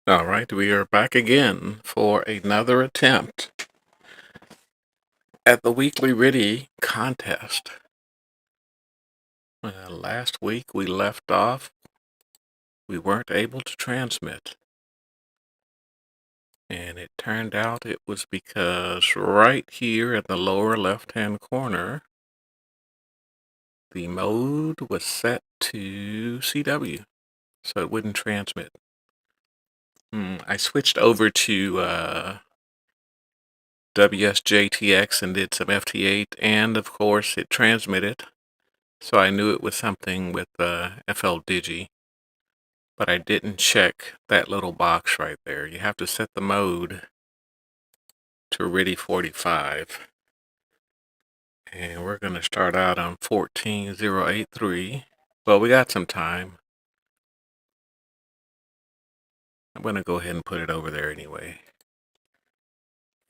All right, we are back again for another attempt at the weekly RTTY contest. Last week we left off, we weren't able to transmit. And it turned out it was because right here in the lower left-hand corner, the mode was set to CW, so it wouldn't transmit. I switched over to WSJTX and did some FT8, and of course it transmitted. So I knew it was something with FLDIGI, but I didn't check that little box right there. You have to set the mode to RTTY 45. And we're going to start out on 14083. Well, we got some time. I'm going to go ahead and put it over there anyway.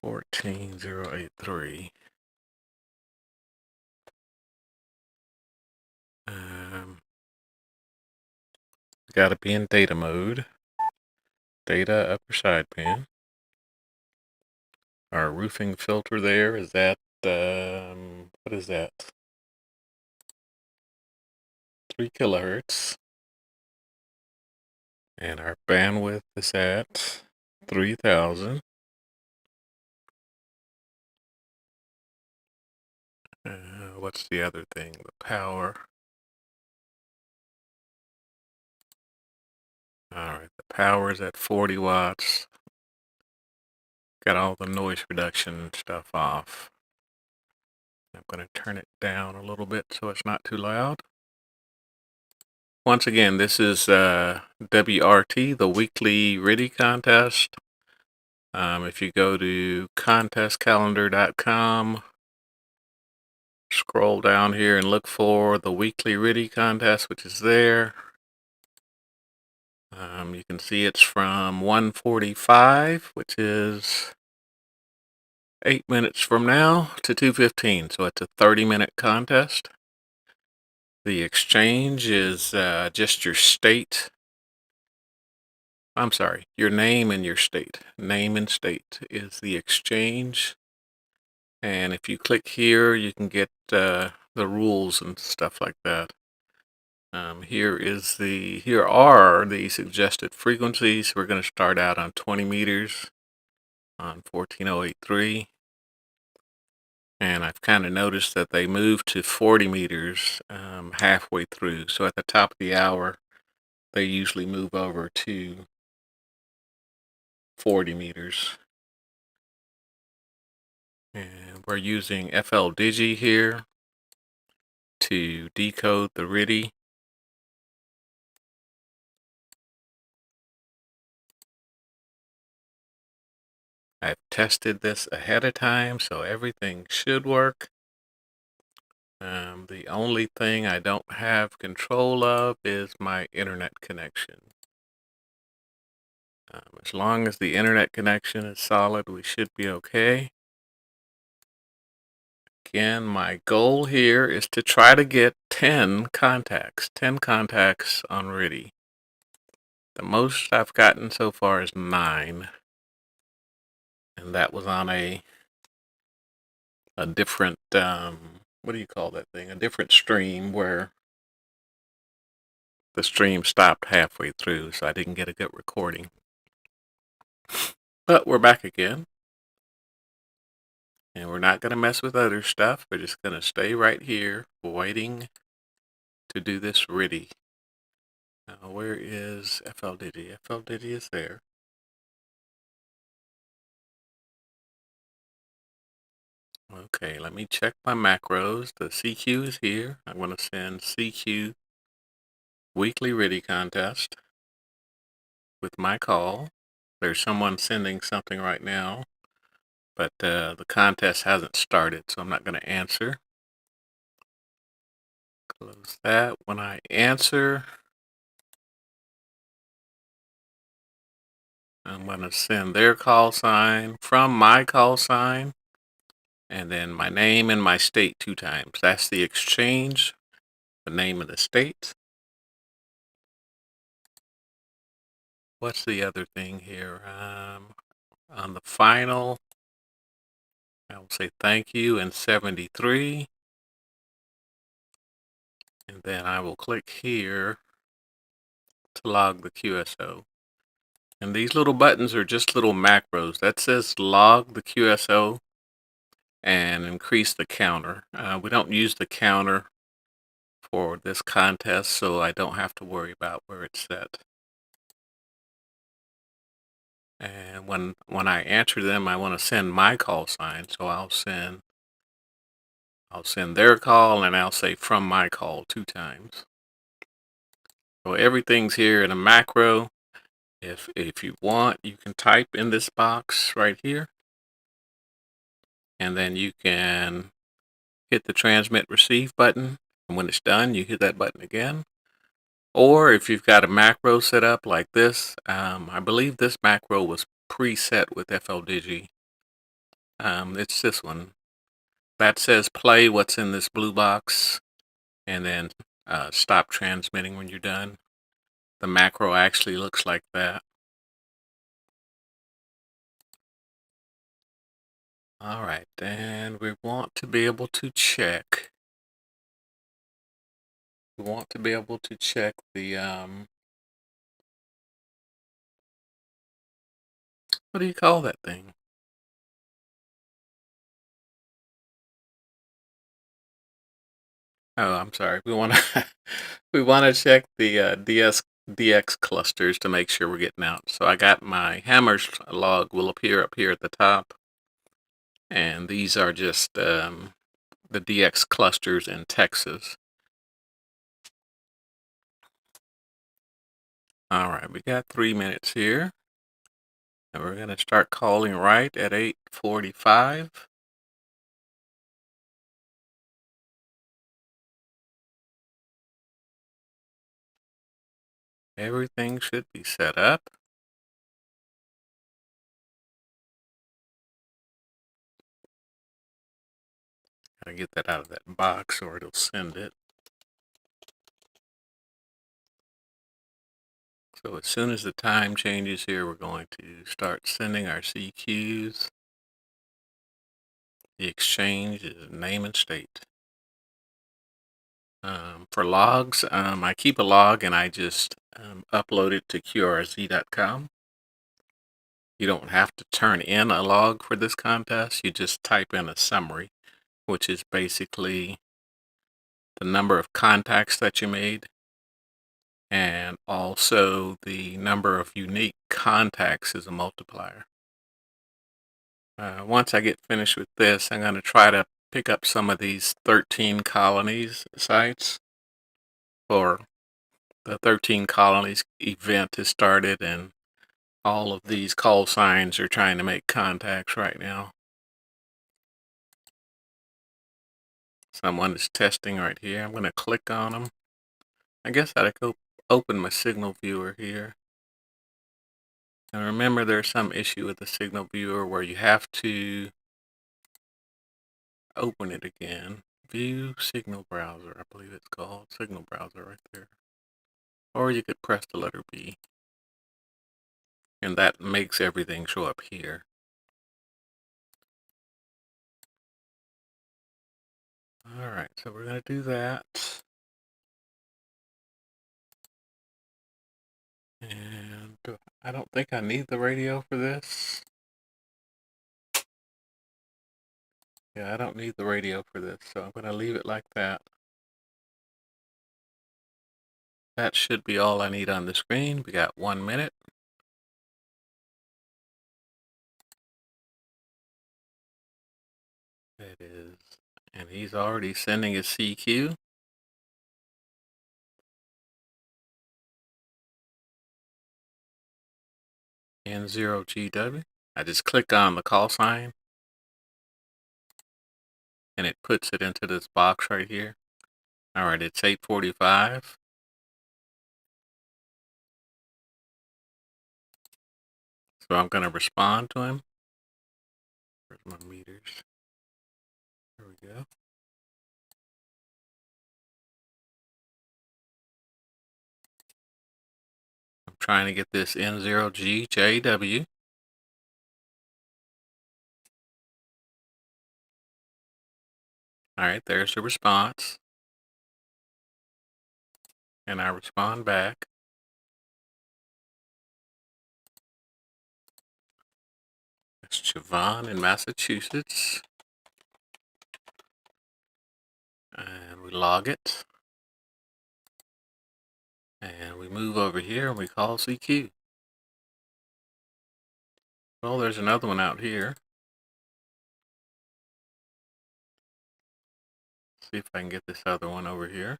14083. Got to be in data mode. Data upper side pin. Our roofing filter there is at, what is that? 3 kilohertz. And our bandwidth is at 3000. What's the other thing? The power. Alright, the power is at 40 watts. Got all the noise reduction stuff off. I'm going to turn it down a little bit so it's not too loud. Once again, this is WRT, the weekly RTTY contest. If you go to contestcalendar.com, scroll down here and look for the weekly RTTY contest, which is there. You can see it's from 1:45, which is 8 minutes from now, to 2:15. So it's a 30-minute contest. The exchange is just your state. I'm sorry, your name and your state. Name and state is the exchange. And if you click here, you can get the rules and stuff like that. Here are the suggested frequencies. We're going to start out on 20 meters on 14083. And I've kind of noticed that they move to 40 meters halfway through. So at the top of the hour, they usually move over to 40 meters. And we're using FLDIGI here to decode the RTTY. I've tested this ahead of time, so everything should work. The only thing I don't have control of is my internet connection. As long as the internet connection is solid, we should be okay. Again, my goal here is to try to get 10 contacts on RTTY. The most I've gotten so far is 9. And that was on a different, what do you call that thing? A different stream where the stream stopped halfway through, so I didn't get a good recording. But we're back again. And we're not going to mess with other stuff. We're just going to stay right here waiting to do this RTTY. Now, where is FLDIGI? FLDIGI is there. Okay, let me check my macros. The CQ is here. I'm going to send CQ weekly RTTY contest with my call. There's someone sending something right now, but the contest hasn't started, so I'm not going to answer. Close that. When I answer, I'm going to send their call sign from my call sign, and then my name and my state 2 times. That's the exchange, the name of the state. what's the other thing here? On the final, I will say thank you in 73. And then I will click here to log the QSO. And these little buttons are just little macros. That says log the QSO and increase the counter. We don't use the counter for this contest, so I don't have to worry about where it's set. And when I answer them, I want to send my call sign, so I'll send their call, and I'll say from my call 2 times. So everything's here in a macro. If you want, you can type in this box right here, and then you can hit the transmit receive button, and when it's done, you hit that button again. Or if you've got a macro set up like this, I believe this macro was preset with FLDIGI. It's this one that says play what's in this blue box, and then stop transmitting when you're done. The macro actually looks like that. All right, and we want to be able to check. We want to be able to check the what do you call that thing? Oh, I'm sorry. We want to we want to check the DX clusters to make sure we're getting out. So I got my Hamrs log will appear up here at the top, and these are just the DX clusters in Texas. All right, we got 3 minutes here, and we're going to start calling right at 8:45. Everything should be set up. Gotta get that out of that box or it'll send it. So as soon as the time changes here, we're going to start sending our CQs. The exchange is name and state. For logs, I keep a log and I just upload it to qrz.com. You don't have to turn in a log for this contest. You just type in a summary, which is basically the number of contacts that you made and also the number of unique contacts is a multiplier. Once I get finished with this, I'm going to try to pick up some of these 13 colonies sites. For the 13 colonies event has started, and all of these call signs are trying to make contacts right now. Someone is testing right here. I'm going to click on them. I guess I'd go open my signal viewer here. And remember, there's some issue with the signal viewer where you have to open it again. View signal browser, I believe it's called. Signal browser right there. Or you could press the letter B. And that makes everything show up here. Alright, so we're going to do that. And I don't think I need the radio for this. Yeah, I don't need the radio for this, so I'm going to leave it like that. That should be all I need on the screen. We got 1 minute. It is. And he's already sending his CQ. N0GW. I just click on the call sign and it puts it into this box right here. All right, it's 8:45. So I'm going to respond to him. Where's my meters? There we go. I'm trying to get this N0GJW. All right, there's the response. And I respond back. It's Javon in Massachusetts. And we log it. And we move over here and we call CQ. Well, there's another one out here. See if I can get this other one over here.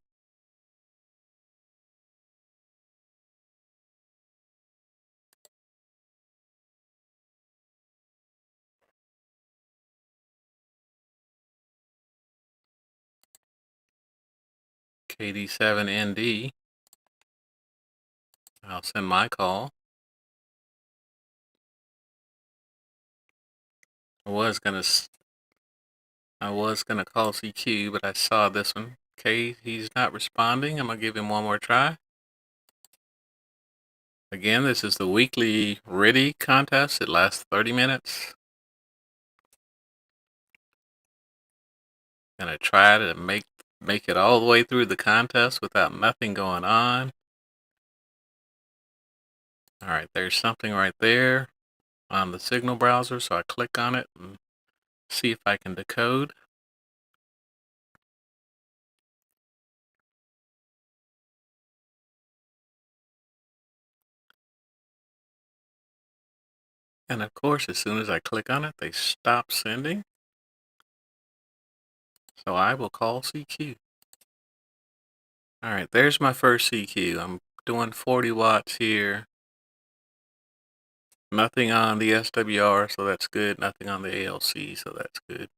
KD7ND. I'll send my call. I was gonna call CQ, but I saw this one. Okay, he's not responding. I'm gonna give him one more try. Again, this is the weekly RTTY contest. It lasts 30 minutes. Gonna try to make it all the way through the contest without nothing going on. All right, there's something right there on the signal browser, so I click on it and see if I can decode. And of course, as soon as I click on it, they stop sending. So I will call CQ. All right, there's my first CQ. I'm doing 40 watts here. Nothing on the SWR, so that's good. Nothing on the ALC, so that's good.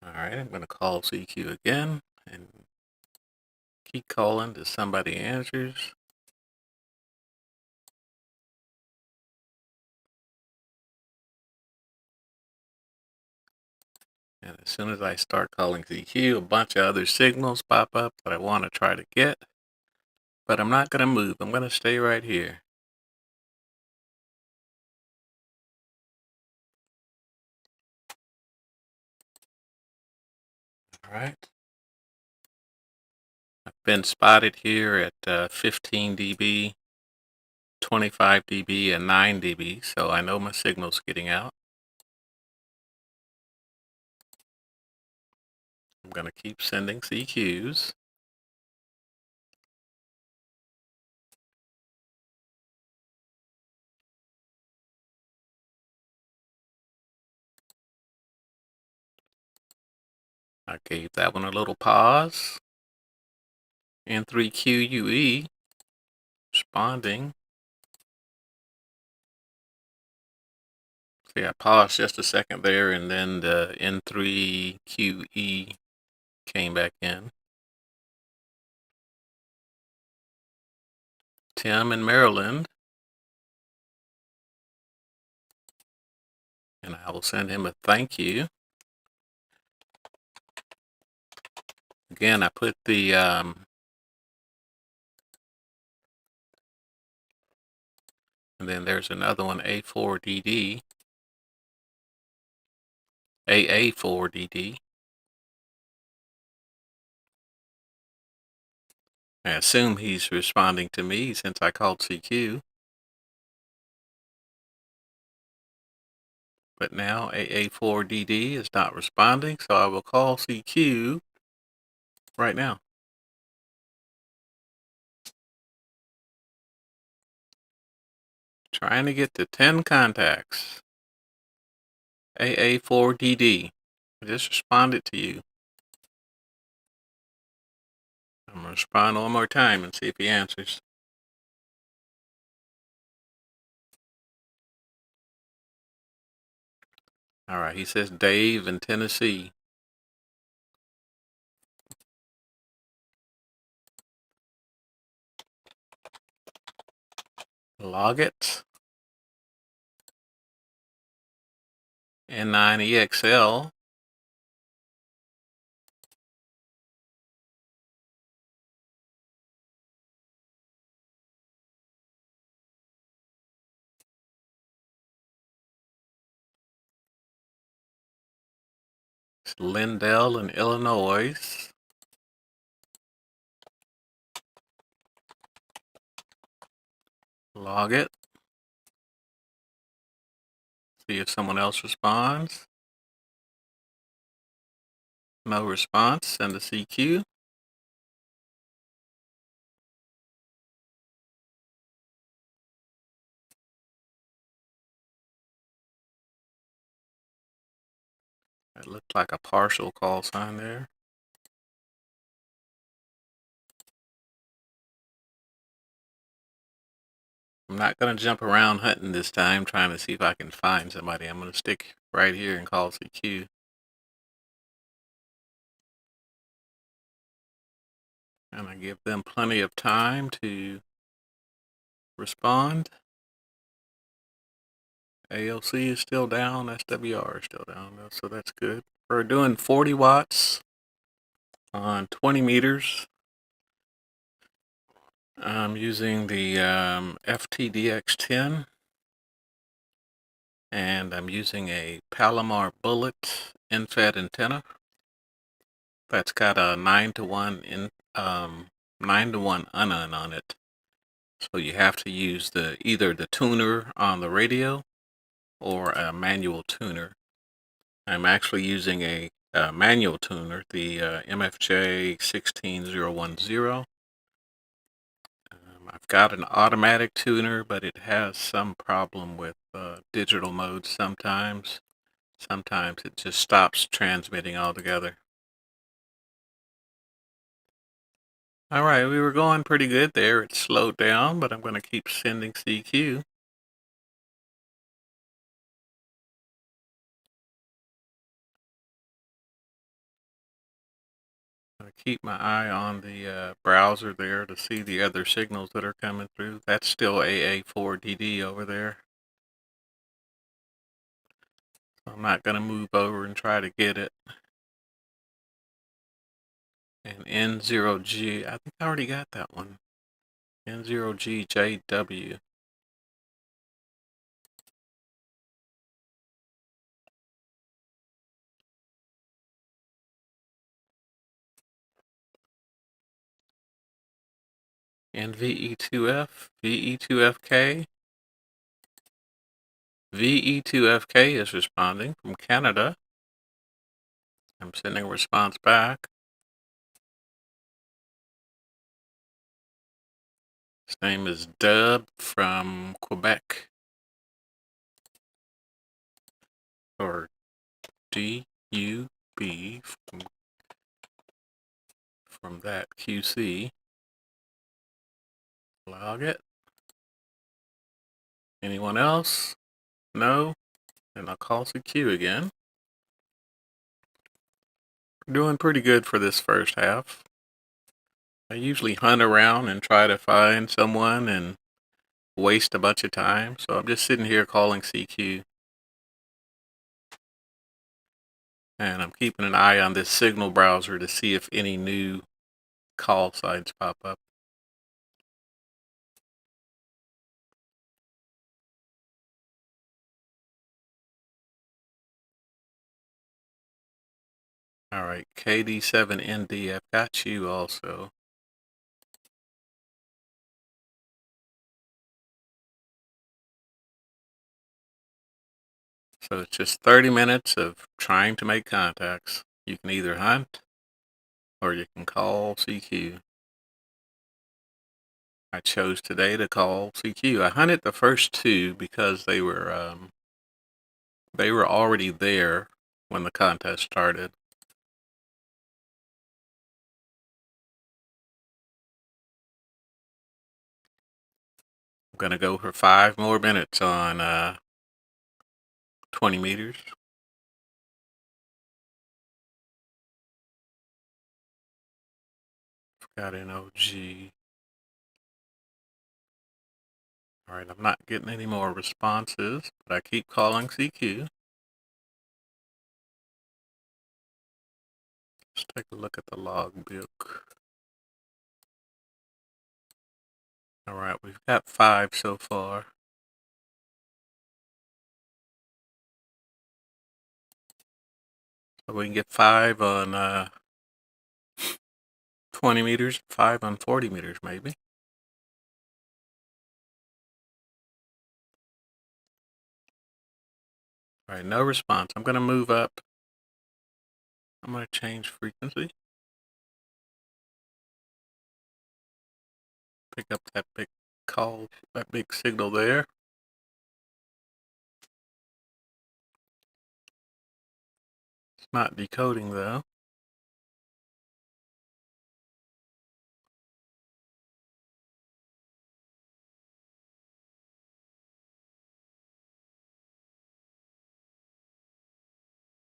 All right, I'm going to call CQ again and keep calling till somebody answers. And as soon as I start calling CQ, a bunch of other signals pop up that I want to try to get. But I'm not going to move. I'm going to stay right here. All right. I've been spotted here at 15 dB, 25 dB, and 9 dB, so I know my signal's getting out. I'm going to keep sending CQs. I gave that one a little pause. N3QUE, responding. See, I paused just a second there, and then the N3QE came back in. Tim in Maryland. And I will send him a thank you. Again, I put the and then there's another one, A4DD. AA4DD. I assume he's responding to me since I called CQ. But now AA4DD is not responding, so I will call CQ right now. Trying to get to 10 contacts. AA4DD. I just responded to you. I'm going to respond one more time and see if he answers. All right, he says Dave in Tennessee. Log it. N9EXL. It's Lindell in Illinois. Log it. See if someone else responds. No response. Send a CQ. It looked like a partial call sign there. I'm not going to jump around hunting this time, trying to see if I can find somebody. I'm going to stick right here and call CQ. And I give them plenty of time to respond. ALC is still down, SWR is still down, so that's good. We're doing 40 watts on 20 meters. I'm using the FTDX10, and I'm using a Palomar Bullet endfed antenna. That's got a 9-to-1 9-to-1 unknown on it. So you have to use either the tuner on the radio or a manual tuner. I'm actually using a manual tuner, the MFJ-16010. I've got an automatic tuner, but it has some problem with digital mode sometimes. Sometimes it just stops transmitting altogether. Alright, we were going pretty good there. It slowed down, but I'm going to keep sending CQ. I keep my eye on the browser there to see the other signals that are coming through. That's still AA4DD over there. So I'm not going to move over and try to get it. And N0G, I think I already got that one. N0GJW. And VE2F, VE2FK. VE2FK is responding from Canada. I'm sending a response back. His name is Dub from Quebec. Or DUB from that QC. Log it. Anyone else? No? And I'll call CQ again. We're doing pretty good for this first half. I usually hunt around and try to find someone and waste a bunch of time. So I'm just sitting here calling CQ. And I'm keeping an eye on this signal browser to see if any new call signs pop up. Alright, KD7ND, I've got you also. So it's just 30 minutes of trying to make contacts. You can either hunt or you can call CQ. I chose today to call CQ. I hunted the first two because they were already there when the contest started. I'm gonna go for 5 more minutes on 20 meters. Got an OG. Alright, I'm not getting any more responses, but I keep calling CQ. Let's take a look at the logbook. Alright, we've got 5 so far. So we can get 5 on 20 meters, 5 on 40 meters maybe. All right, no response. I'm going to move up. I'm going to change frequency. Pick up that big call, that big signal there. It's not decoding though.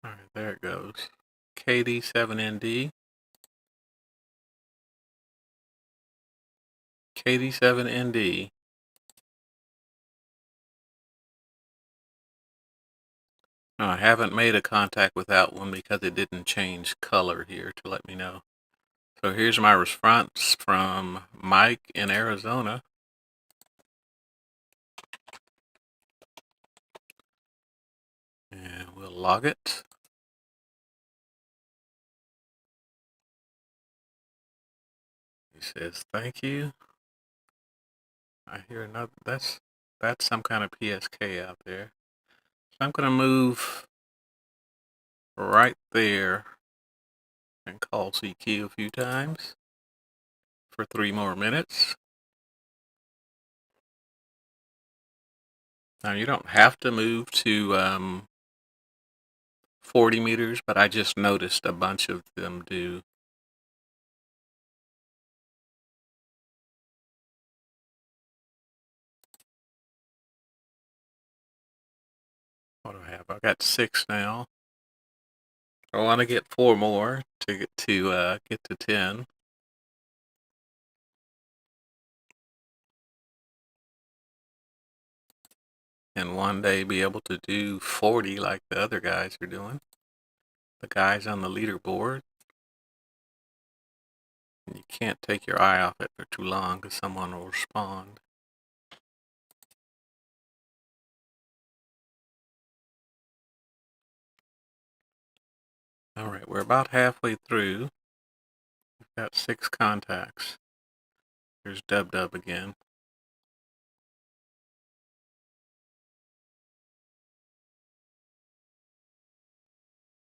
All right, there it goes. KD7ND. KD7ND. No, I haven't made a contact with that one because it didn't change color here to let me know. So here's my response from Mike in Arizona. And we'll log it. He says, thank you. I hear another, that's some kind of PSK out there. So I'm going to move right there and call CQ a few times for 3 more minutes. Now you don't have to move to 40 meters, but I just noticed a bunch of them do. What do I have? I got 6 now. I want to get 4 more to get to 10. And one day be able to do 40 like the other guys are doing. The guys on the leaderboard. And you can't take your eye off it for too long because someone will respond. Alright, we're about halfway through. We've got 6 contacts. Here's Dub Dub again.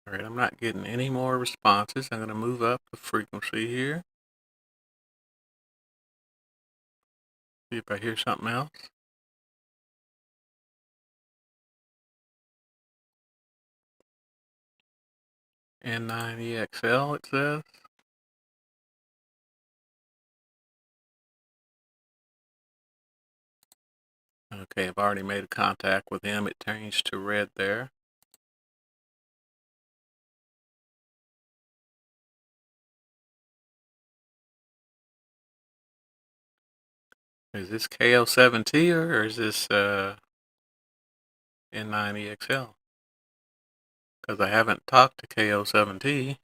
Alright, I'm not getting any more responses. I'm going to move up the frequency here. See if I hear something else. N9EXL, it says. Okay, I've already made a contact with him. It changed to red there. Is this KO7T or is this N9EXL? Because I haven't talked to KO7T. It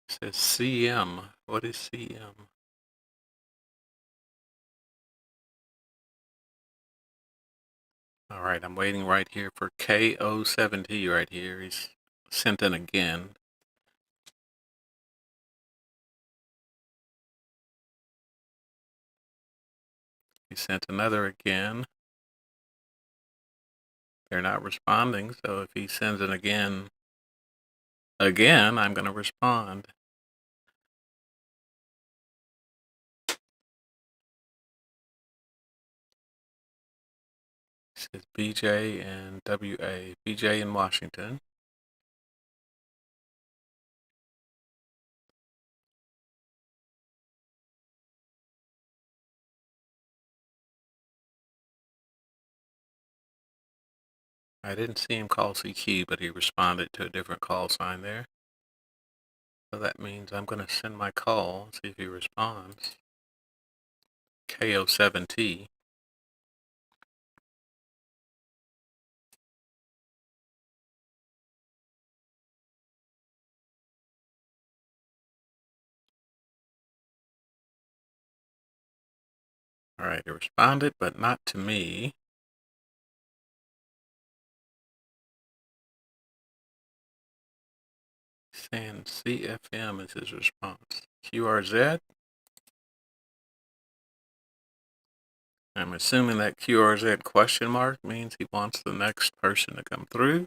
says CM. What is CM? Alright, I'm waiting right here for KO7T right here. He's sent in again. He sent another again. They're not responding, so if he sends it again, I'm going to respond. It says BJ and WA. BJ in Washington. I didn't see him call CQ, but he responded to a different call sign there. So that means I'm going to send my call, see if he responds. KO7T. All right, it responded, but not to me. Saying CFM is his response. QRZ? I'm assuming that QRZ question mark means he wants the next person to come through.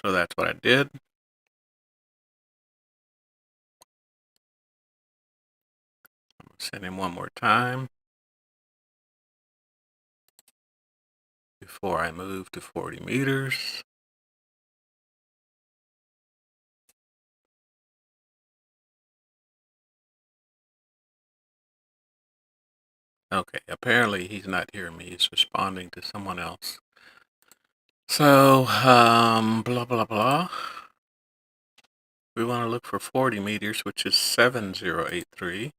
So that's what I did. I'm going to send him one more time before I move to 40 meters. Okay, apparently he's not hearing me. He's responding to someone else. So, blah, blah, blah. We want to look for 40 meters, which is 7083.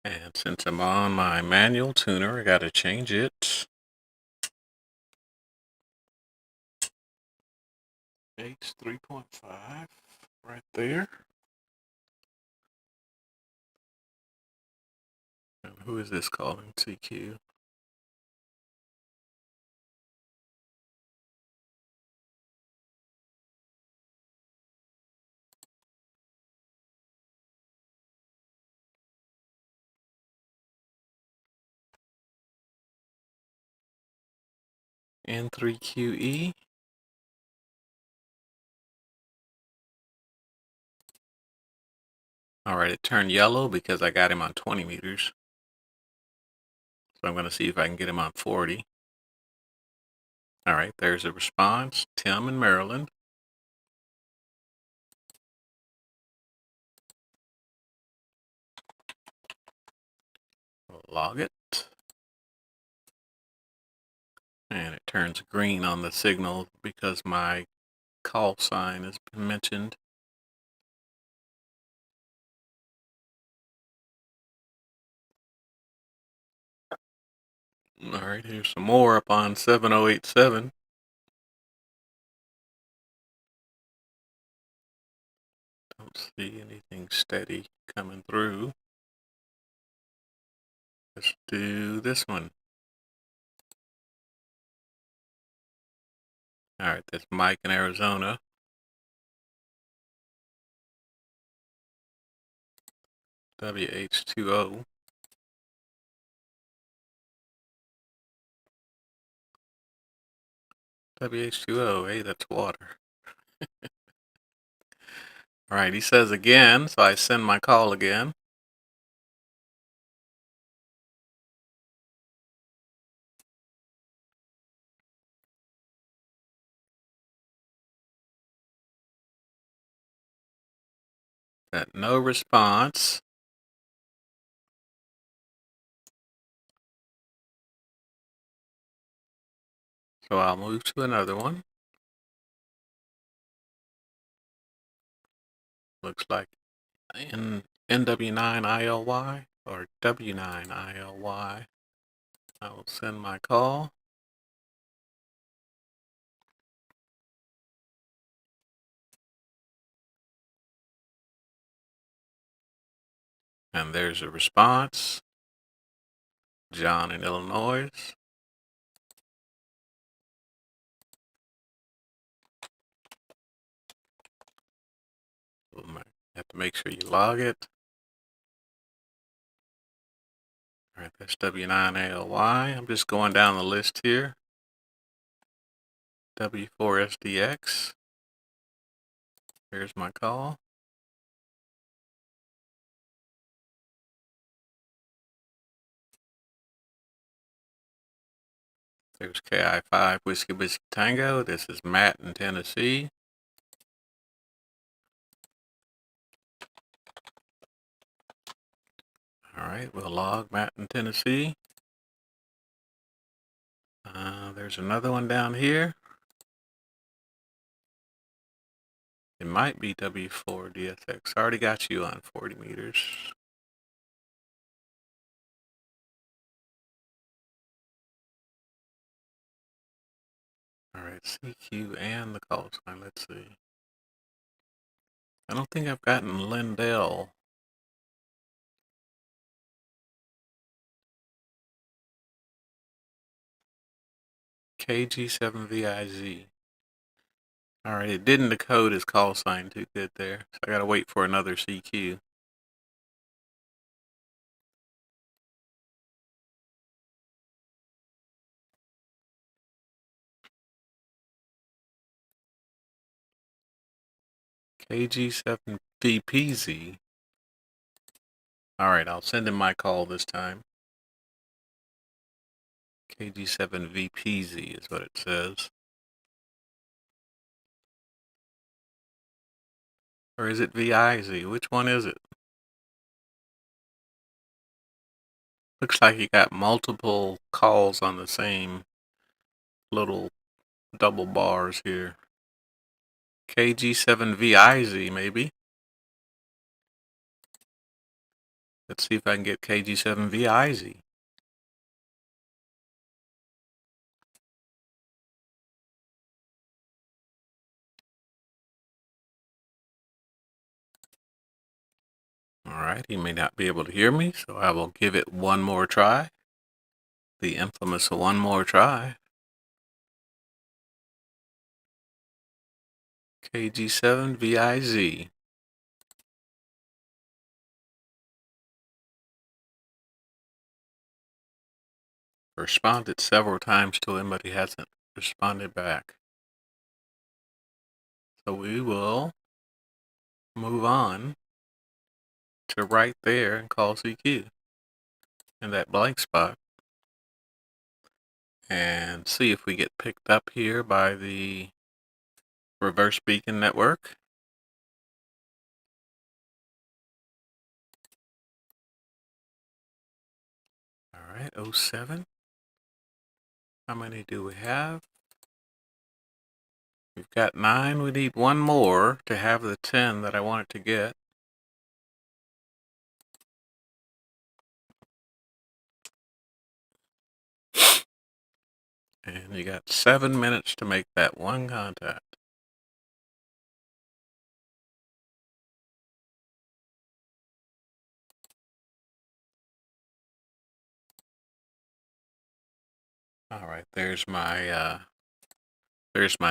And since I'm on my manual tuner, I got to change it. H 3.5 right there. And who is this calling? CQ. N3QE. All right, it turned yellow because I got him on 20 meters. So I'm going to see if I can get him on 40. All right, there's a response. Tim in Maryland. We'll log it. And it turns green on the signal because my call sign has been mentioned. All right, here's some more up on 7087. Don't see anything steady coming through. Let's do this one. All right, that's Mike in Arizona. WH2O. WH2O, hey, that's water. All right, he says again, so I send my call again. Got no response. So I'll move to another one. Looks like NW9ILY or W9ILY. I will send my call. And there's a response. John in Illinois. You have to make sure you log it. All right, that's W9ALY. I'm just going down the list here. W4SDX. Here's my call. There's KI5 Whiskey Whiskey Tango. This is Matt in Tennessee. All right, we'll log Matt in Tennessee. There's another one down here. It might be W4DSX. I already got you on 40 meters. All right, CQ and the call sign. Let's see. I don't think I've gotten Lindell. KG7VIZ. Alright, it didn't decode his call sign too good there, so I gotta wait for another CQ. KG7VPZ. Alright, I'll send him my call this time. KG7VPZ is what it says. Or is it VIZ? Which one is it? Looks like you got multiple calls on the same little double bars here. KG7VIZ maybe. Let's see if I can get KG7VIZ. Alright, he may not be able to hear me, so I will give it one more try. The infamous one more try. KG7VIZ. Responded several times to him, but he hasn't responded back. So we will move on to right there and call CQ in that blank spot and see if we get picked up here by the reverse beacon network. Alright, 07. How many do we have? We've got 9. We need one more to have the 10 that I wanted to get. And you got 7 minutes to make that one contact. Alright, there's my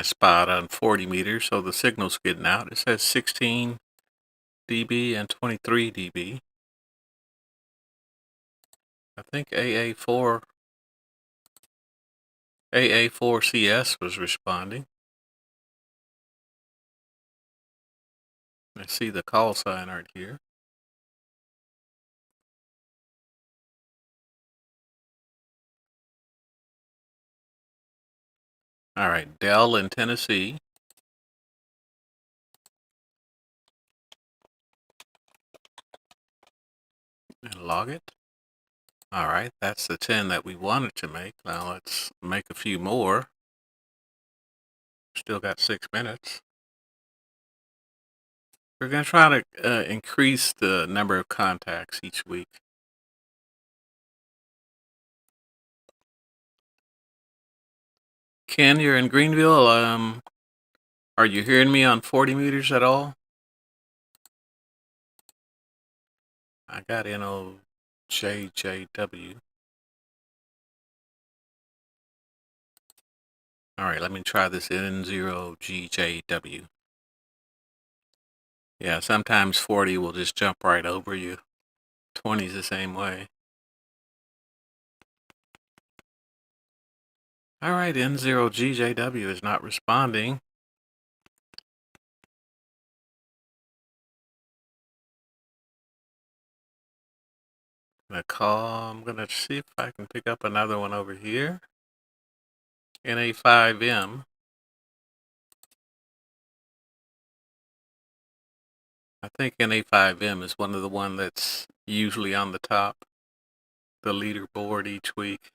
spot on 40 meters, so the signal's getting out. It says 16 dB and 23 dB. I think AA4CS was responding. I see the call sign right here. Alright, Dell in Tennessee. And log it. Alright, that's the 10 that we wanted to make. Now let's make a few more. Still got 6 minutes. We're going to try to increase the number of contacts each week. Ken, you're in Greenville. Are you hearing me on 40 meters at all? I got NOJJW. Alright, let me try this N0GJW. Yeah, sometimes 40 will just jump right over you. 20 is the same way. Alright, N0GJW is not responding. I'm gonna see if I can pick up another one over here. NA5M. I think NA5M is one of the one that's usually on the top, the leaderboard each week.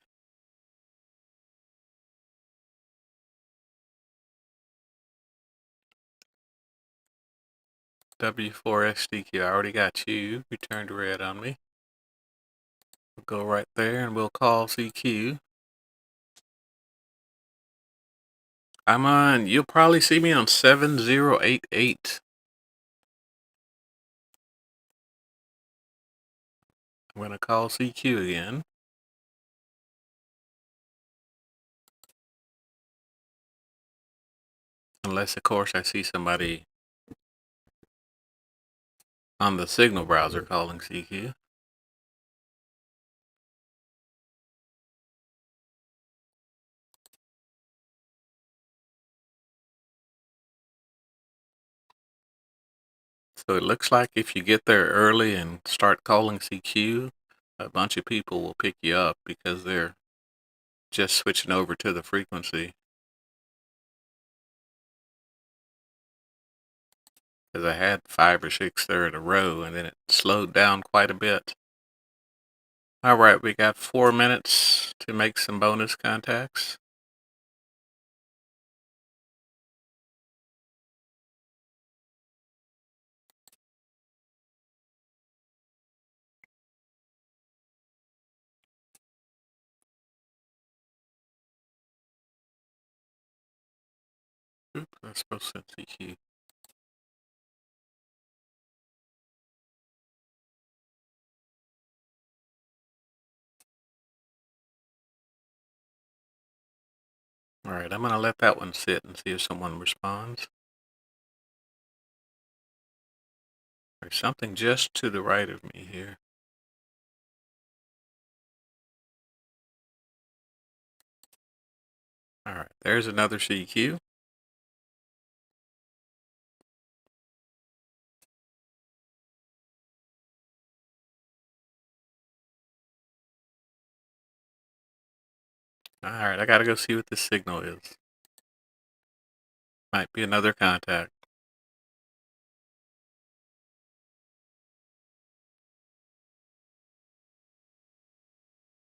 W4SDQ, I already got you. You turned red on me. We'll go right there and we'll call CQ. I'm on, you'll probably see me on 7088. I'm going to call CQ again. Unless, of course, I see somebody on the signal browser calling CQ. So it looks like if you get there early and start calling CQ, a bunch of people will pick you up because they're just switching over to the frequency. Because I had 5 or 6 there in a row, and then it slowed down quite a bit. All right, we got 4 minutes to make some bonus contacts. Oops, I was supposed to send CQ. All right, I'm going to let that one sit and see if someone responds. There's something just to the right of me here. All right, there's another CQ. All right, I got to go see what this signal is. Might be another contact.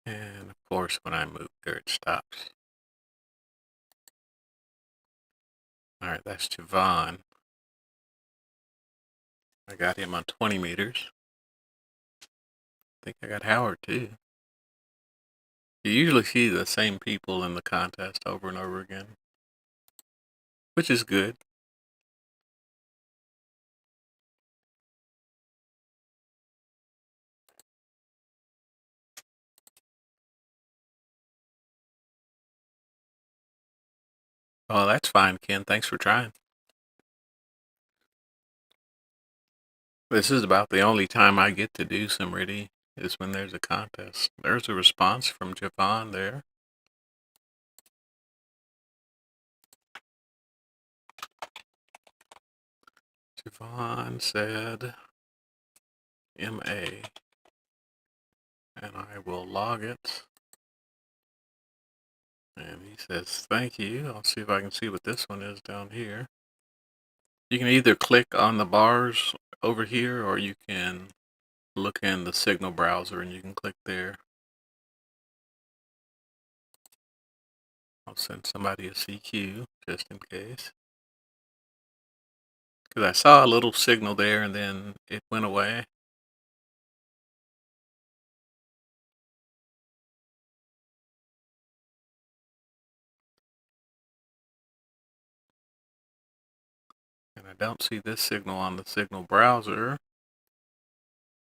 And of course, when I move there, it stops. All right, that's Javon. I got him on 20 meters. I think I got Howard too. You usually see the same people in the contest over and over again, which is good. Oh, that's fine, Ken. Thanks for trying. This is about the only time I get to do some RTTY is when there's a contest. There's a response from Javon there. Javon said MA, and I will log it. And he says, thank you. I'll see if I can see what this one is down here. You can either click on the bars over here, or you can look in the signal browser and you can click there. I'll send somebody a CQ just in case. Because I saw a little signal there and then it went away. And I don't see this signal on the signal browser.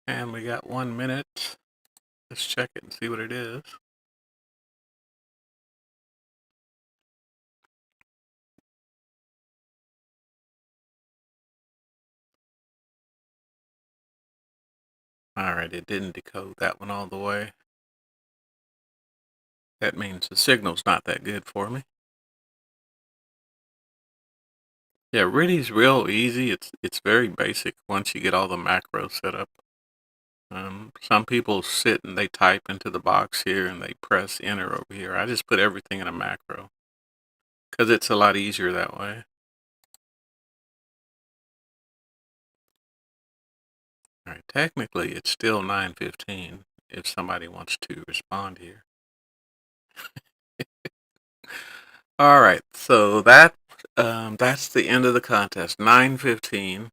And we got 1 minute. Let's check it and see what it is. Alright, it didn't decode that one all the way. That means the signal's not that good for me. Yeah, RTTY's real easy. It's very basic once you get all the macros set up. Some people sit and they type into the box here and they press enter over here. I just put everything in a macro because it's a lot easier that way. All right, technically it's still 9:15 if somebody wants to respond here. All right, so that's the end of the contest. 9:15.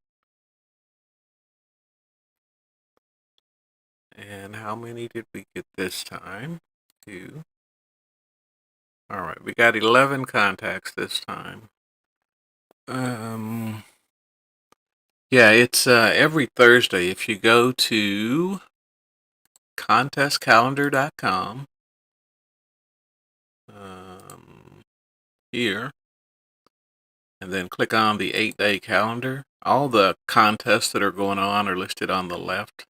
And how many did we get this time? 2. All right, we got 11 contacts this time. Yeah, it's every Thursday. If you go to contestcalendar.com here, and then click on the 8-day calendar. All the contests that are going on are listed on the left,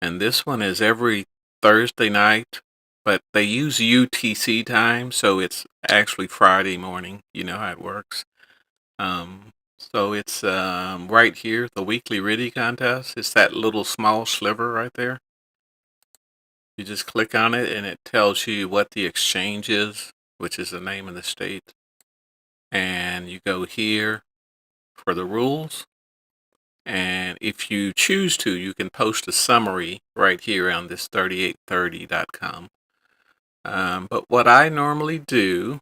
and this one is every Thursday night, but they use UTC time, so it's actually Friday morning. You know how it works. So it's right here, the weekly RTTY contest. It's that little small sliver right there. You just click on it and it tells you what the exchange is, which is the name of the state. And you go here for the rules. And if you choose to, you can post a summary right here on this 3830.com. But what I normally do,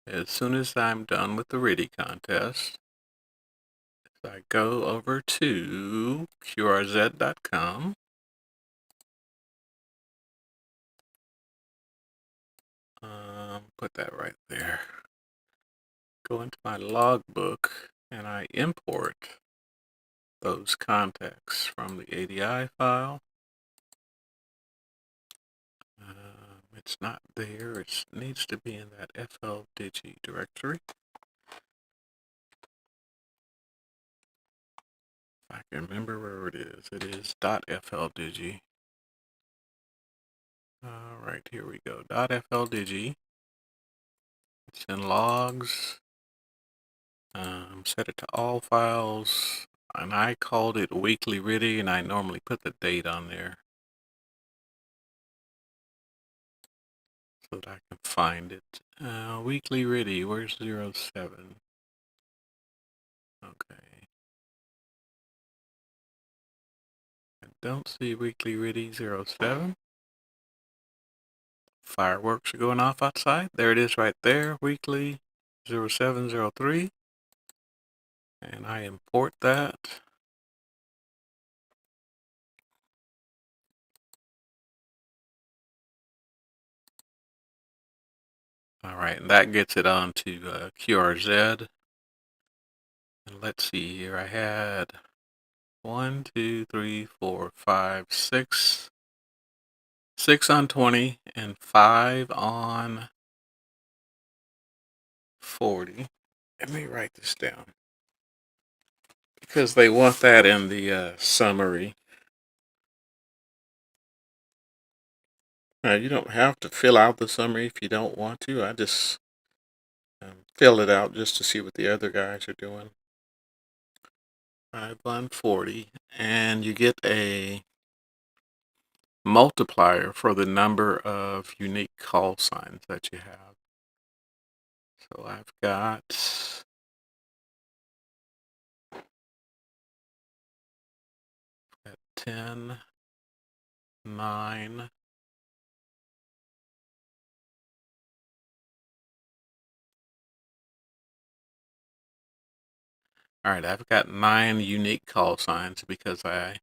as soon as I'm done with the RTTY contest, I go over to qrz.com. Put that right there. Go into my logbook and I import those contacts from the ADI file. It's not there. It needs to be in that FLDIGI directory. If I can remember where it is .FLDIGI. Right, here we go. .FLDIGI. It's in logs. Set it to all files. And I called it weekly RTTY, and I normally put the date on there so that I can find it. Weekly RTTY, where's 07? Okay. I don't see weekly RTTY 07. Fireworks are going off outside. There it is right there, weekly 0703. And I import that. All right, and that gets it onto QRZ. And let's see here, I had 1, 2, 3, 4, 5, 6. 6 on 20 and 5 on 40. Let me write this down because they want that in the summary. Now, you don't have to fill out the summary if you don't want to. I just fill it out just to see what the other guys are doing. 5 on 40, and you get a multiplier for the number of unique call signs that you have. So I've got 10, 9, all right, I've got 9 unique call signs because I've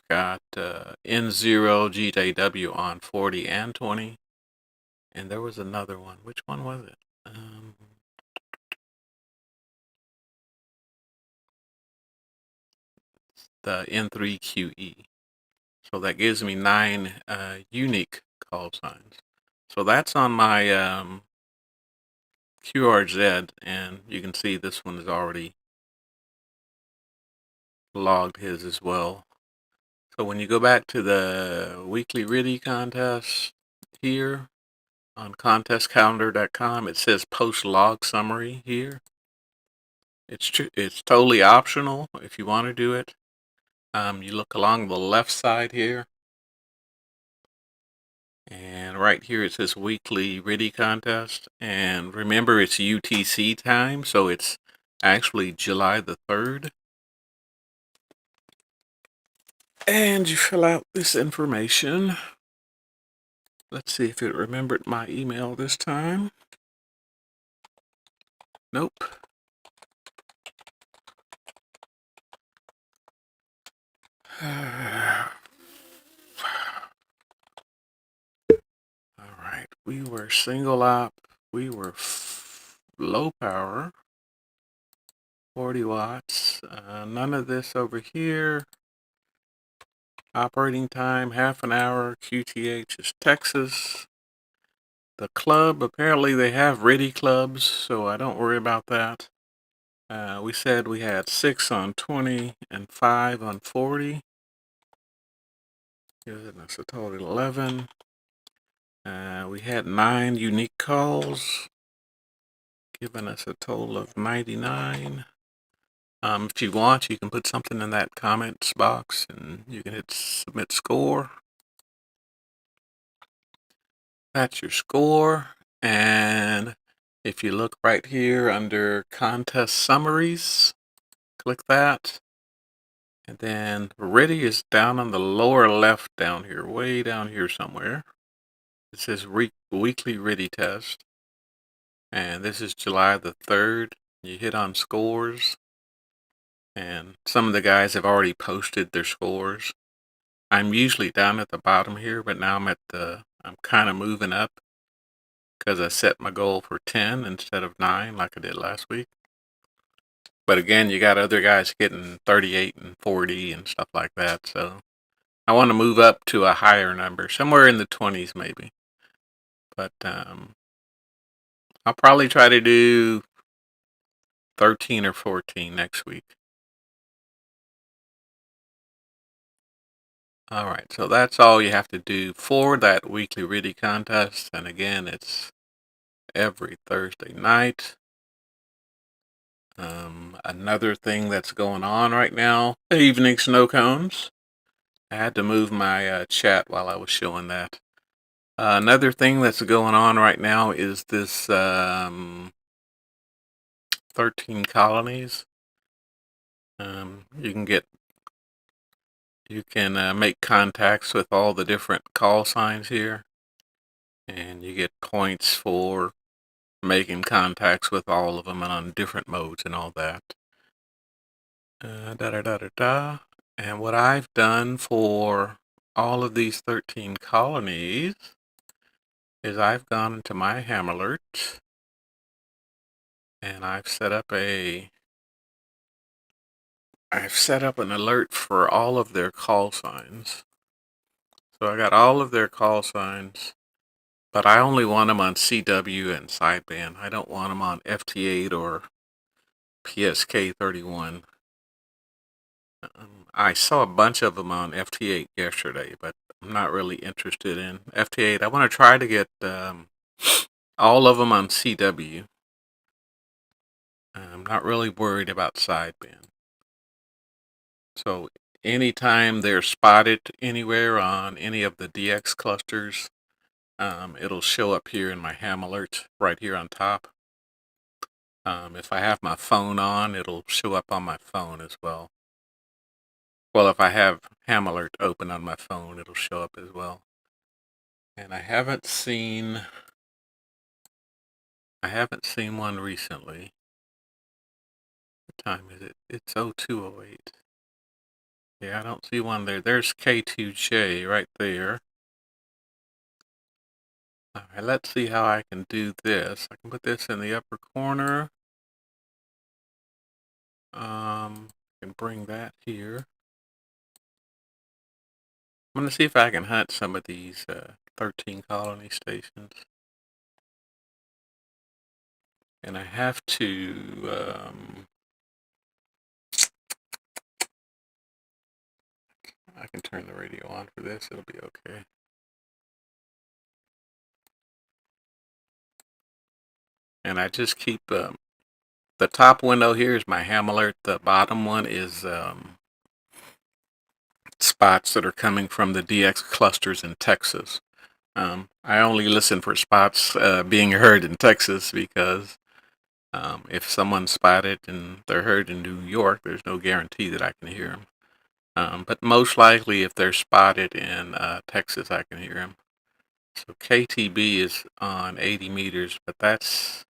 got N0 GJW on 40 and 20, and there was another one. Which one was it? The N3QE. So that gives me 9 unique call signs. So that's on my QRZ, and you can see this one is already logged his as well. So when you go back to the weekly RTTY contest here on contestcalendar.com, it says post log summary here. It's totally optional if you want to do it. You look along the left side here, and right here it says weekly RTTY contest, and remember it's UTC time, so it's actually July the 3rd. And you fill out this information. Let's see if it remembered my email this time. Nope. All right, we were single op, we were low power, 40 watts, none of this over here. Operating time, half an hour. QTH is Texas. The club, apparently they have RTTY clubs, so I don't worry about that. We said we had 6 on 20 and 5 on 40. Giving us a total of 11. We had 9 unique calls, giving us a total of 99. If you want, you can put something in that comments box and you can hit submit score. That's your score. And if you look right here under contest summaries, click that. And then RTTY is down on the lower left down here, way down here somewhere. It says weekly RTTY test. And this is July the 3rd. You hit on scores. And some of the guys have already posted their scores. I'm usually down at the bottom here, but now I'm kind of moving up because I set my goal for 10 instead of 9 like I did last week. But again, you got other guys getting 38 and 40 and stuff like that. So I want to move up to a higher number, somewhere in the 20s maybe. But I'll probably try to do 13 or 14 next week. All right, so that's all you have to do for that weekly RTTY contest. And again, it's every Thursday night. Another thing that's going on right now, evening snow cones. I had to move my chat while I was showing that. Another thing that's going on right now is this 13 colonies. You can make contacts with all the different call signs here, and you get points for making contacts with all of them and on different modes and all that. And what I've done for all of these 13 colonies is I've gone into my ham alert and I've set up an alert for all of their call signs. So I got all of their call signs, but I only want them on CW and sideband. I don't want them on FT8 or PSK31. I saw a bunch of them on FT8 yesterday, but I'm not really interested in FT8. I want to try to get all of them on CW. I'm not really worried about sideband. So anytime they're spotted anywhere on any of the DX clusters, it'll show up here in my ham alert right here on top. If I have my phone on, it'll show up on my phone as well. Well, if I have ham alert open on my phone, it'll show up as well. And I haven't seen one recently. What time is it? It's 02:08. Yeah, I don't see one there. There's K2J right there. All right, let's see how I can do this. I can put this in the upper corner. I can bring that here. I'm going to see if I can hunt some of these 13 colony stations. And I have to I can turn the radio on for this. It'll be okay. And I just keep the top window here is my ham alert. The bottom one is spots that are coming from the DX clusters in Texas. I only listen for spots being heard in Texas because if someone's spotted and they're heard in New York, there's no guarantee that I can hear them. But most likely, if they're spotted in Texas, I can hear them. So KTB is on 80 meters, but that's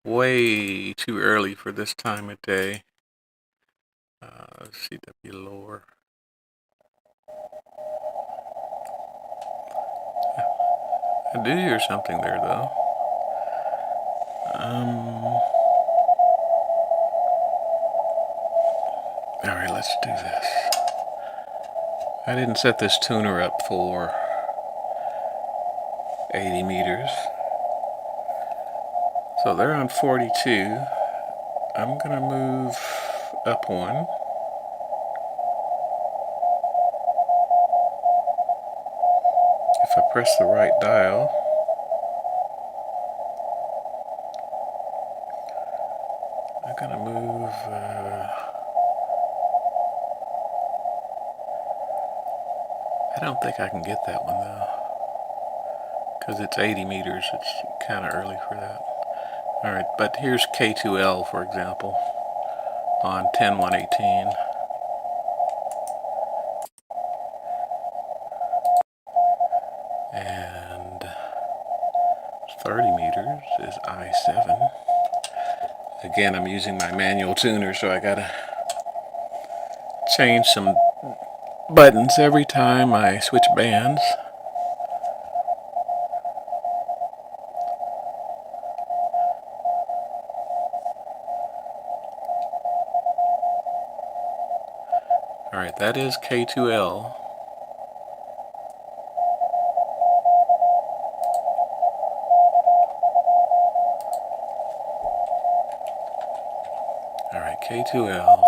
way too early for this time of day. CW lower. I do hear something there, though. All right, let's do this. I didn't set this tuner up for 80 meters. So they're on 42. I'm gonna move up one. If I press the right dial, I'm gonna move I don't think I can get that one though, because it's 80 meters. It's kind of early for that. Alright, but here's K2L, for example, on 10-118. And 30 meters is I7. Again, I'm using my manual tuner, so I gotta change some buttons every time I switch bands. Alright, that is K2L. Alright, K2L.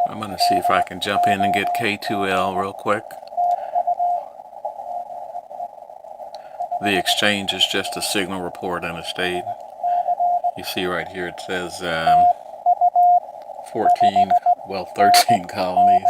I'm going to see if I can jump in and get K2L real quick. The exchange is just a signal report in a state. You see right here it says 13 colonies.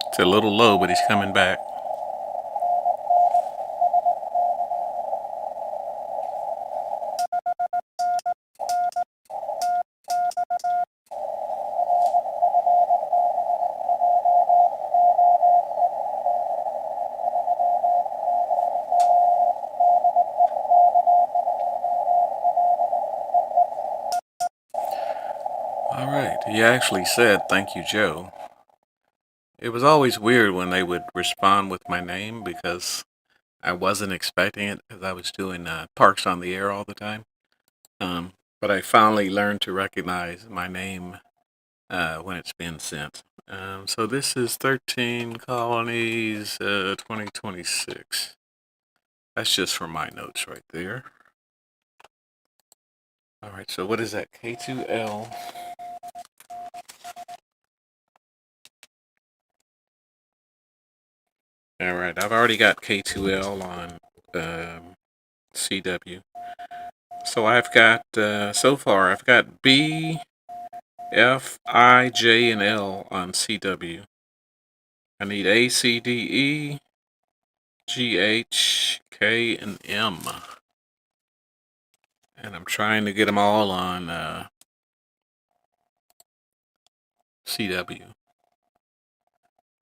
It's a little low, but he's coming back. Alright, he actually said, "Thank you, Joe." It was always weird when they would respond with my name because I wasn't expecting it, because I was doing parks on the air all the time. But I finally learned to recognize my name when it's been sent. So this is 13 colonies, 2026. That's just from my notes right there. Alright, so what is that? K2L. Alright, I've already got K2L on CW. So I've got, so far, I've got B, F, I, J, and L on CW. I need A, C, D, E, G, H, K, and M. And I'm trying to get them all on CW.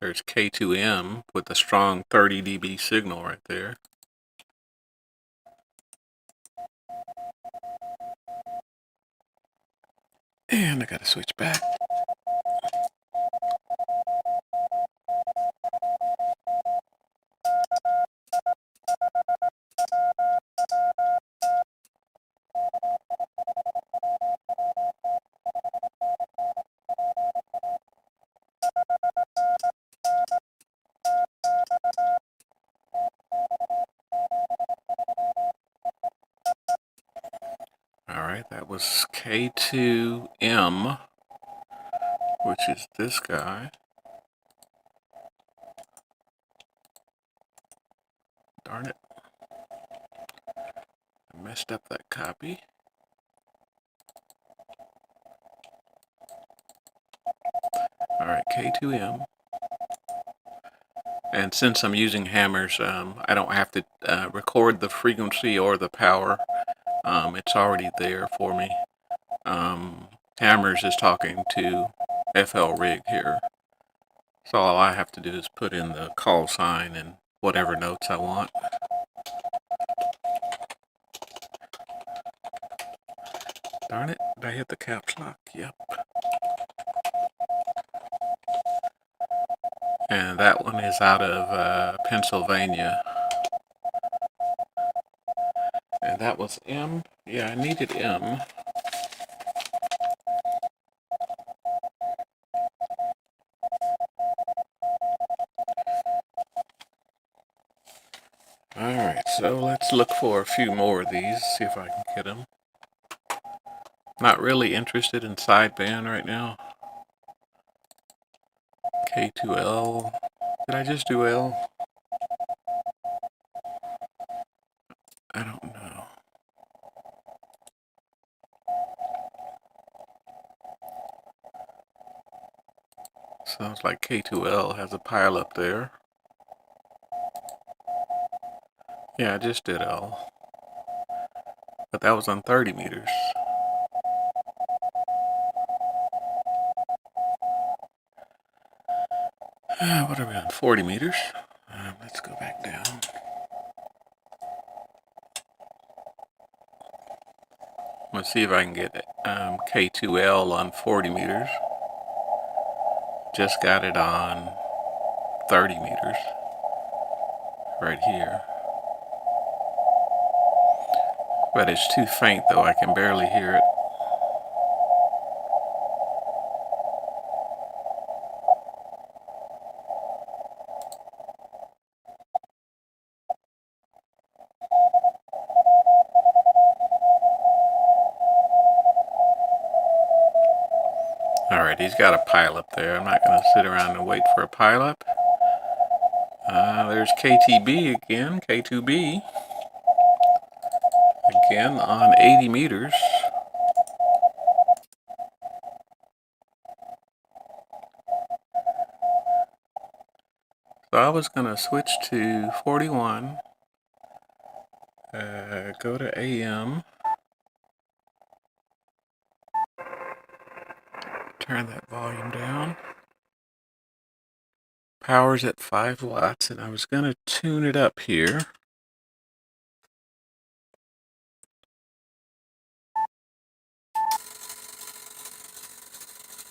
There's K2M with a strong 30 dB signal right there. And I gotta switch back. Alright, that was K2M, which is this guy. Darn it. I messed up that copy. Alright, K2M. And since I'm using Hamrs, I don't have to record the frequency or the power. It's already there for me. Hamrs is talking to FLRIG here. So all I have to do is put in the call sign and whatever notes I want. Darn it, did I hit the caps lock? Yep. And that one is out of Pennsylvania. And that was M. Yeah, I needed M. Alright, so let's look for a few more of these, see if I can get them. Not really interested in sideband right now. K2L. Did I just do L? I don't know. Sounds like K2L has a pile up there. Yeah, I just did L. But that was on 30 meters. What are we on? 40 meters. Let's go back down. Let's see if I can get K2L on 40 meters. Just got it on 30 meters. Right here. But it's too faint though, I can barely hear it. Alright, he's got a pileup there. I'm not going to sit around and wait for a pileup. There's KTB again, K2B. Again on 80 meters. So I was going to switch to 41. Go to AM. Turn that volume down. Power's at 5 watts, and I was going to tune it up here.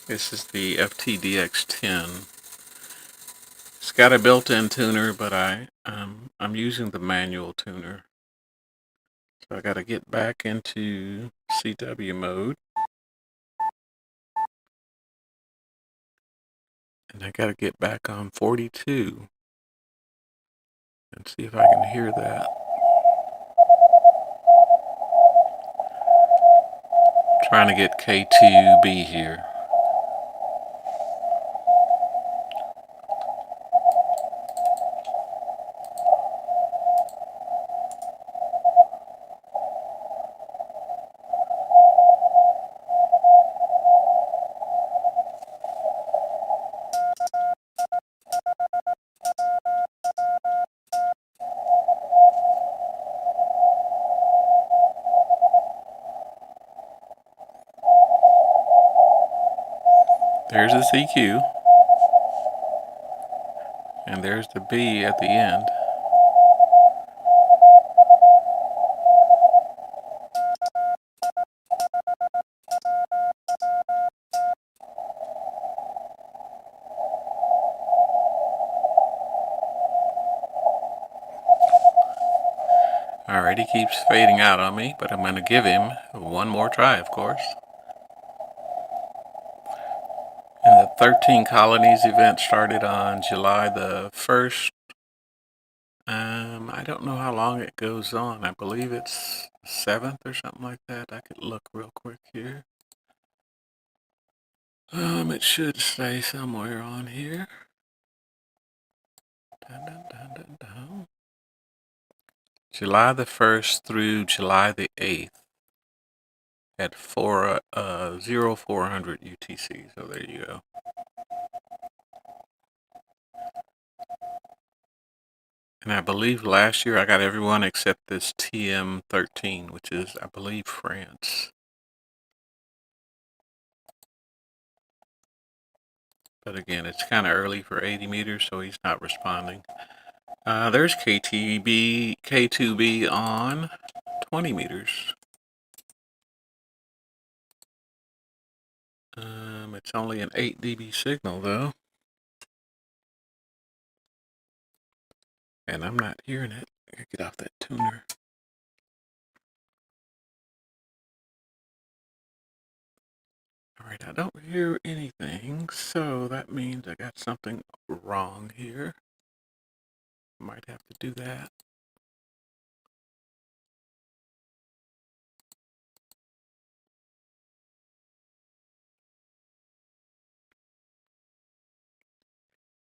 This is the FTDX10. It's got a built-in tuner, but I'm using the manual tuner. So I got to get back into CW mode. And I got to get back on 42 and see if I can hear that. Trying to get K2B here. There's the CQ. And there's the B at the end. Alright, he keeps fading out on me, but I'm going to give him one more try, of course. And the 13 Colonies event started on July the 1st. I don't know how long it goes on. I believe it's 7th or something like that. I could look real quick here. It should say somewhere on here. Dun, dun, dun, dun, dun. July the 1st through July the 8th at 0400 UTC. So there you go. And I believe last year I got everyone except this TM13, which is, I believe, France. But again, it's kind of early for 80 meters, so he's not responding. There's K2B on 20 meters. It's only an 8 dB signal though. And I'm not hearing it. I gotta get off that tuner. Alright, I don't hear anything, so that means I got something wrong here. Might have to do that.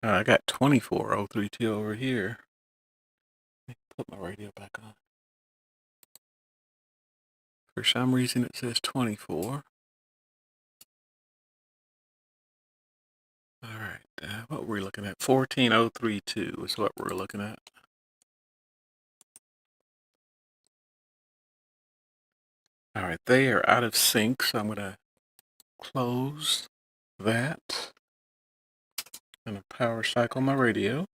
I got 24032 over here. Let me put my radio back on. For some reason it says 24. Alright, what were we looking at? 14032 is what we're looking at. Alright, they are out of sync, so I'm going to close that. I'm going to power cycle my radio.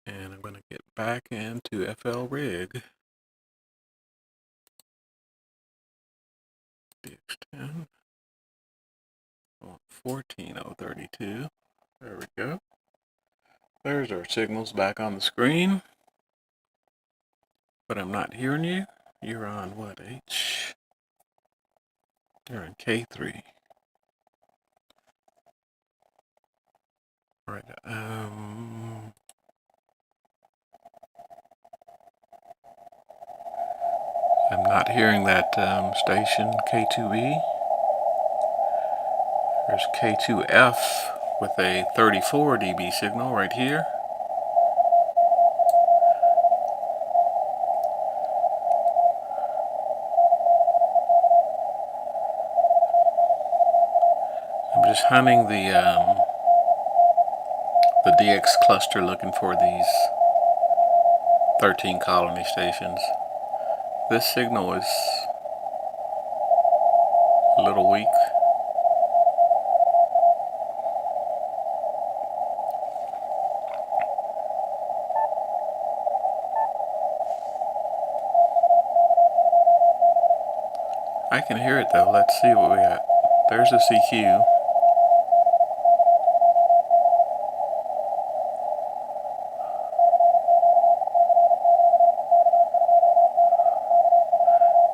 And I'm going to get back into FLRIG. DX10. I want 14032. There we go. There's our signals back on the screen. But I'm not hearing you. You're on what, H? You're on K3. All right. I'm not hearing that station K2B. There's K2F with a 34 dB signal right here. I'm just hunting the DX cluster looking for these 13 colony stations. This signal is a little weak. I can hear it though. Let's see what we got. There's a CQ.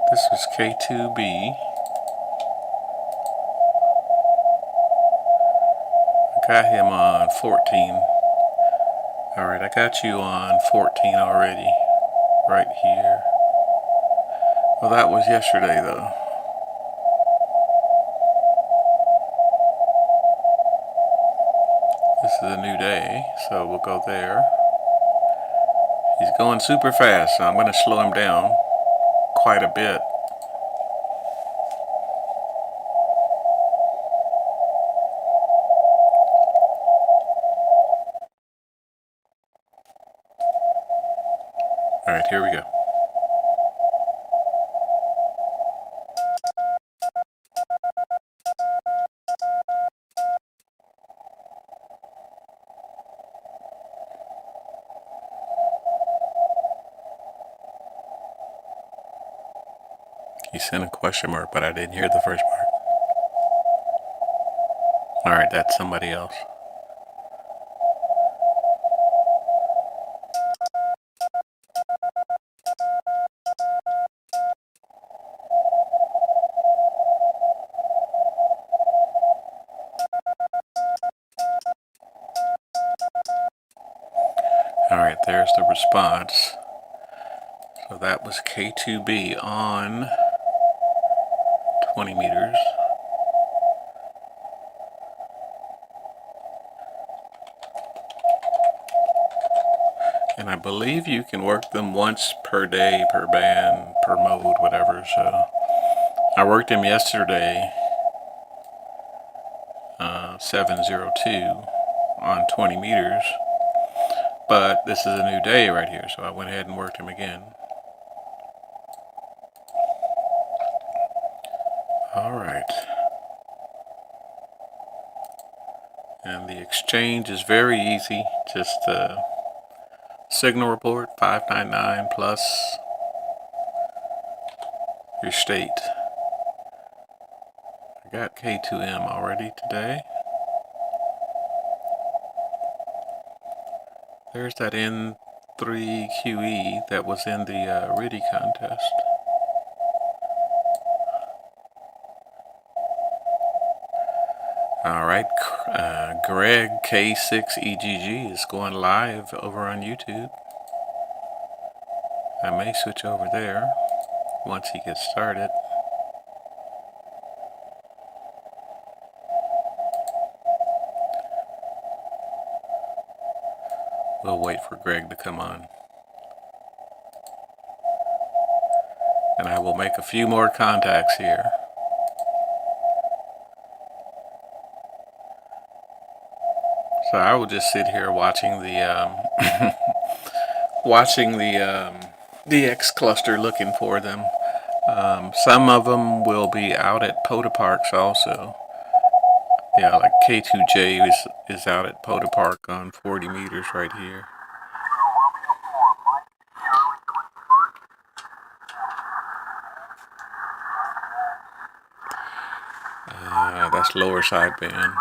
This was K2B. I got him on 14. Alright, I got you on 14 already. Right here. Well, that was yesterday though. This is a new day, so we'll go there. He's going super fast, so I'm going to slow him down quite a bit. Alright, here we go. He sent a question mark, but I didn't hear the first part. Alright, that's somebody else. Alright, there's the response. So that was K2B on 20 meters. And I believe you can work them once per day, per band, per mode, whatever. So I worked him yesterday. 702 on 20 meters. But this is a new day right here, so I went ahead and worked him again. All right. And the exchange is very easy. Just signal report 599 plus your state. I got K2M already today. There's that N3QE that was in the RTTY contest. All right, Greg K6EGG is going live over on YouTube. I may switch over there once he gets started. We'll wait for Greg to come on. And I will make a few more contacts here. So I will just sit here watching the watching the DX cluster, looking for them. Some of them will be out at pota parks also. Yeah, like K2J is out at pota park on 40 meters right here. That's lower sideband.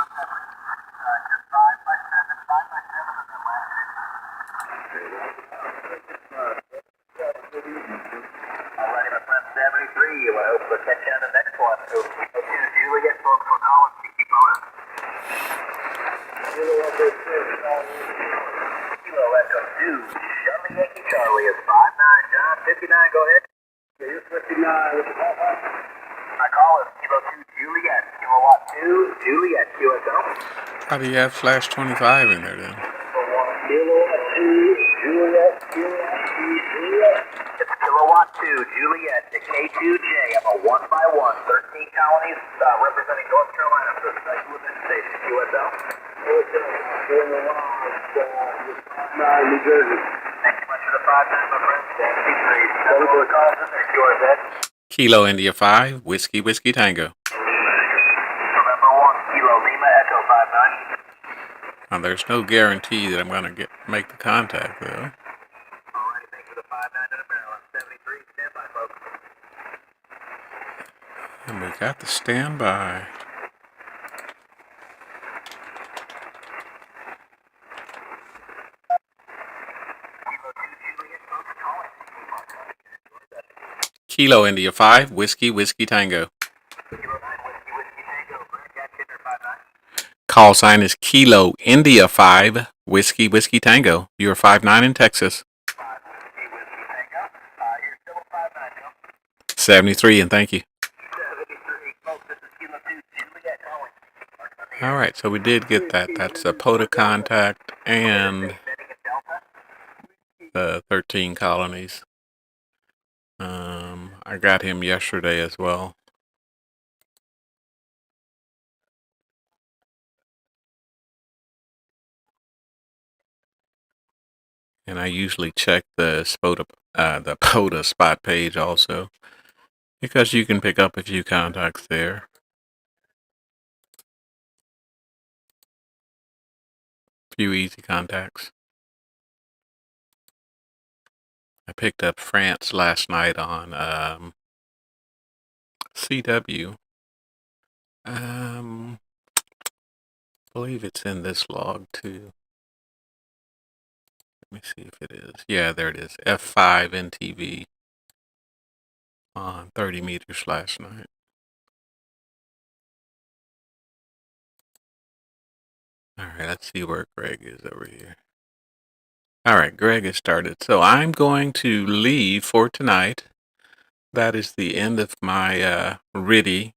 How do you have flash 25 in there then? It's kilowatt 2, Juliet, to K2J. I'm a 1x1, 13 colonies representing North Carolina for the special event station, QSL. New Jersey. Thank you much for the 5-9, my friend. 73. Kilo India 5, Whiskey Whiskey Tango. Now, there's no guarantee that I'm going to make the contact, though. Alrighty, thanks for the 5-9 in a barrel. 73, stand by, folks. And we got the standby. Kilo India 5, Whiskey Whiskey Tango. Call sign is Kilo India 5, Whiskey Whiskey Tango. You're 5-9 in Texas. 73, and thank you. All right, so we did get that. That's a pota contact and 13 colonies. I got him yesterday as well. And I usually check the pota spot page also, because you can pick up a few contacts there. Few easy contacts. I picked up France last night on CW. I believe it's in this log too. Let me see if it is. Yeah, there it is. F5 NTV on 30 meters last night. All right, let's see where Greg is over here. All right, Greg has started. So I'm going to leave for tonight. That is the end of my RTTY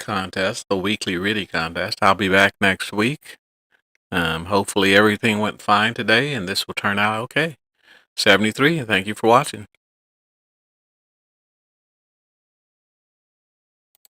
contest, the weekly RTTY contest. I'll be back next week. Hopefully everything went fine today and this will turn out okay. 73, and thank you for watching.